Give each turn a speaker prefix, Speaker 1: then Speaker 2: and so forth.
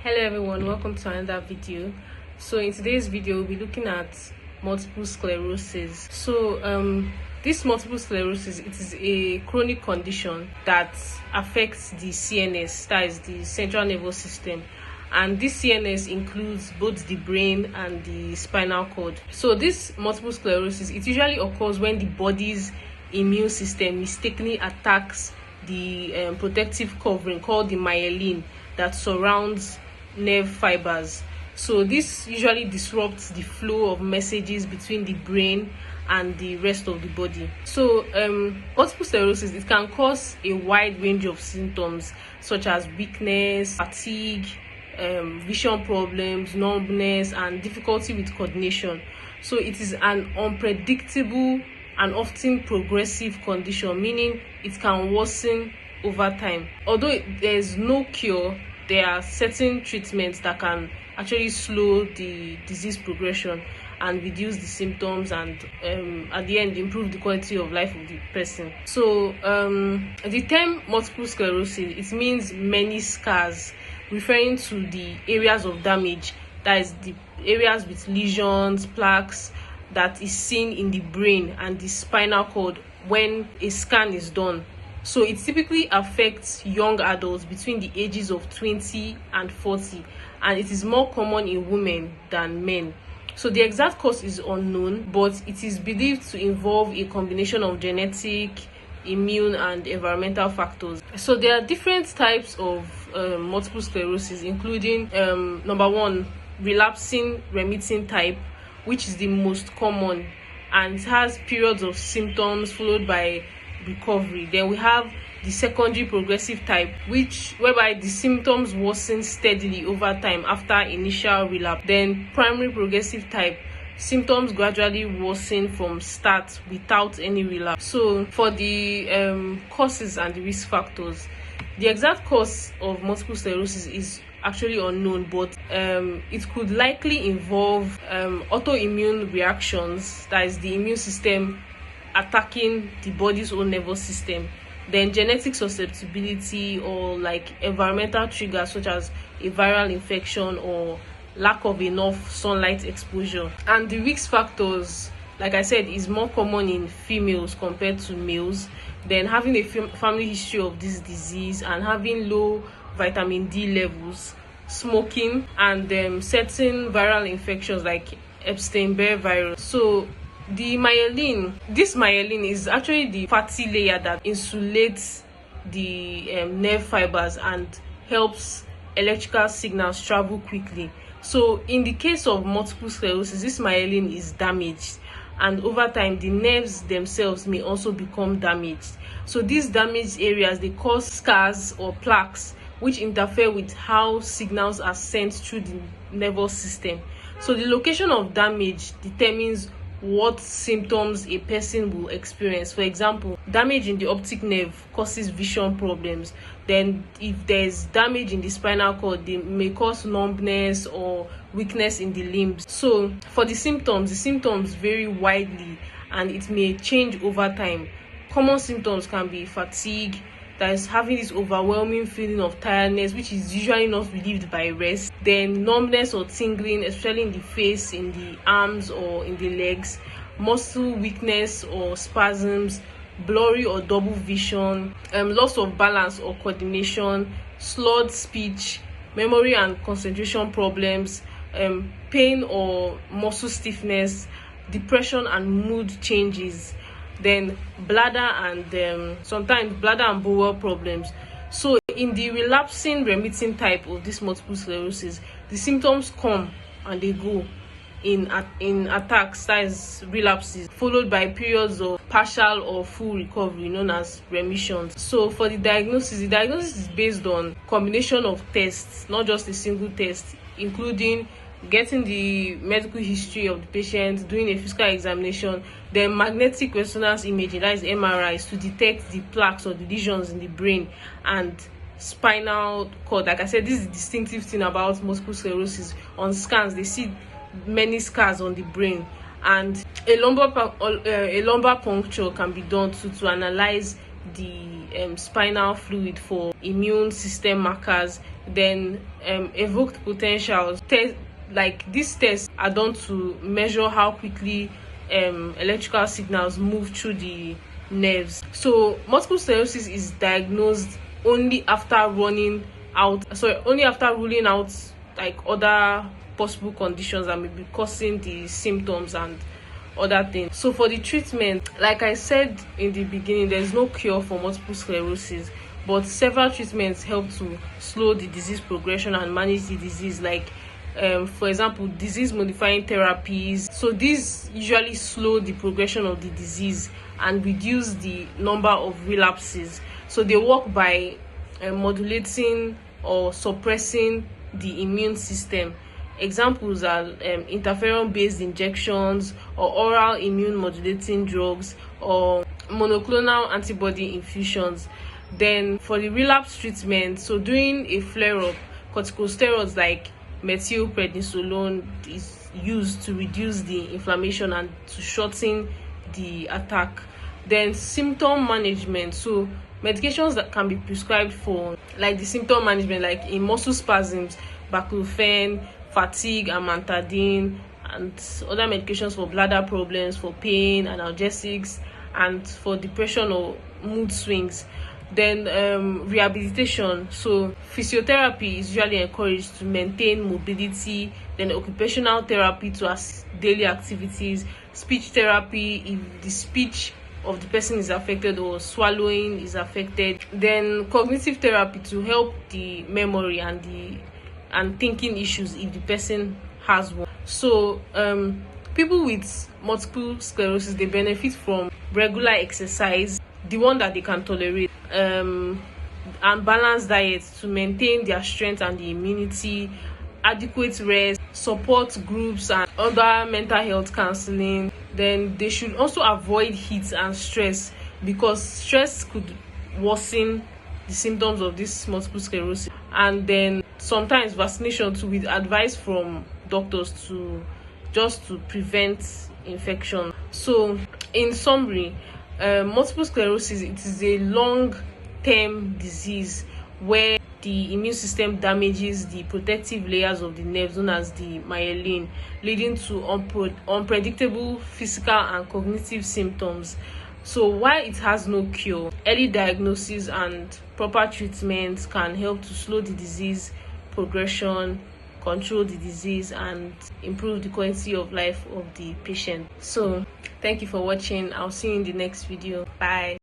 Speaker 1: Hello everyone, welcome to another video. So in today's video we'll be looking at multiple sclerosis. This multiple sclerosis, it is a chronic condition that affects the CNS, that is the central nervous system, and this CNS includes both the brain and the spinal cord. So this multiple sclerosis, it usually occurs when the body's immune system mistakenly attacks the protective covering called the myelin that surrounds nerve fibers. So this usually disrupts the flow of messages between the brain and the rest of the body. So multiple sclerosis, it can cause a wide range of symptoms such as weakness, fatigue, vision problems, numbness, and difficulty with coordination. So it is an unpredictable and often progressive condition, meaning it can worsen over time. Although there's no cure, there are certain treatments that can actually slow the disease progression and reduce the symptoms, and at the end improve the quality of life of the person. So the term multiple sclerosis, it means many scars, referring to the areas of damage, that is the areas with lesions, plaques, that is seen in the brain and the spinal cord when a scan is done. So it typically affects young adults between the ages of 20 and 40, and it is more common in women than men. So the exact cause is unknown, but it is believed to involve a combination of genetic, immune, and environmental factors. So there are different types of multiple sclerosis, including number one, relapsing remitting type, which is the most common, and it has periods of symptoms followed by recovery. Then we have the secondary progressive type, whereby the symptoms worsen steadily over time after initial relapse. Then primary progressive type, symptoms gradually worsen from start without any relapse. So for the causes and the risk factors, the exact cause of multiple sclerosis is actually unknown, but it could likely involve autoimmune reactions, that is the immune system attacking the body's own nervous system, then genetic susceptibility, or like environmental triggers such as a viral infection or lack of enough sunlight exposure. And the risk factors, like I said, is more common in females compared to males. Then having a family history of this disease, and having low vitamin D levels, smoking, and certain viral infections like Epstein-Barr virus. So the myelin, this myelin is actually the fatty layer that insulates the nerve fibers and helps electrical signals travel quickly. So in the case of multiple sclerosis, this myelin is damaged, and over time the nerves themselves may also become damaged. So these damaged areas, they cause scars or plaques which interfere with how signals are sent through the nervous system. So the location of damage determines what symptoms a person will experience. For example, damage in the optic nerve causes vision problems. Then if there's damage in the spinal cord, they may cause numbness or weakness in the limbs. So for the symptoms vary widely, and it may change over time. Common symptoms can be fatigue, that is having this overwhelming feeling of tiredness, which is usually not relieved by rest. Then numbness or tingling, especially in the face, in the arms, or in the legs. Muscle weakness or spasms, blurry or double vision, loss of balance or coordination, slurred speech, memory and concentration problems, pain or muscle stiffness, depression and mood changes. Then bladder and sometimes bladder and bowel problems. So in the relapsing remitting type of this multiple sclerosis, the symptoms come and they go in attacks, that is relapses, followed by periods of partial or full recovery known as remissions. So for the diagnosis is based on combination of tests, not just a single test, including getting the medical history of the patient, doing a physical examination, then magnetic resonance imaging, that is MRIs, to detect the plaques or the lesions in the brain and spinal cord. Like I said, this is the distinctive thing about multiple sclerosis. On scans, they see many scars on the brain, and a lumbar puncture can be done to analyze the spinal fluid for immune system markers, then evoked potentials. Like these tests are done to measure how quickly electrical signals move through the nerves. So multiple sclerosis is diagnosed only after ruling out like other possible conditions that may be causing the symptoms and other things. So for the treatment, like I said in the beginning, there's no cure for multiple sclerosis, but several treatments help to slow the disease progression and manage the disease, like for example, disease modifying therapies. So these usually slow the progression of the disease and reduce the number of relapses. So they work by modulating or suppressing the immune system. Examples are interferon-based injections, or oral immune modulating drugs, or monoclonal antibody infusions. Then for the relapse treatment, so during a flare-up, corticosteroids like methylprednisolone is used to reduce the inflammation and to shorten the attack. Then symptom management, so medications that can be prescribed for like the symptom management, like in muscle spasms, baclofen, fatigue, amantadine, and other medications for bladder problems, for pain, analgesics, and for depression or mood swings. Then rehabilitation, so physiotherapy is usually encouraged to maintain mobility, then occupational therapy to assist daily activities, speech therapy if the speech of the person is affected or swallowing is affected, then cognitive therapy to help the memory and thinking issues if the person has one. So people with multiple sclerosis, they benefit from regular exercise, the one that they can tolerate, and balanced diet to maintain their strength and the immunity, adequate rest, support groups, and other mental health counseling. Then they should also avoid heat and stress, because stress could worsen the symptoms of this multiple sclerosis. And then sometimes vaccination too, with advice from doctors to prevent infection. So in summary, multiple sclerosis, it is a long-term disease where the immune system damages the protective layers of the nerves known as the myelin, leading to unpredictable physical and cognitive symptoms. So while it has no cure, early diagnosis and proper treatment can help to slow the disease progression, control the disease, and improve the quality of life of the patient. So thank you for watching. I'll see you in the next video. Bye.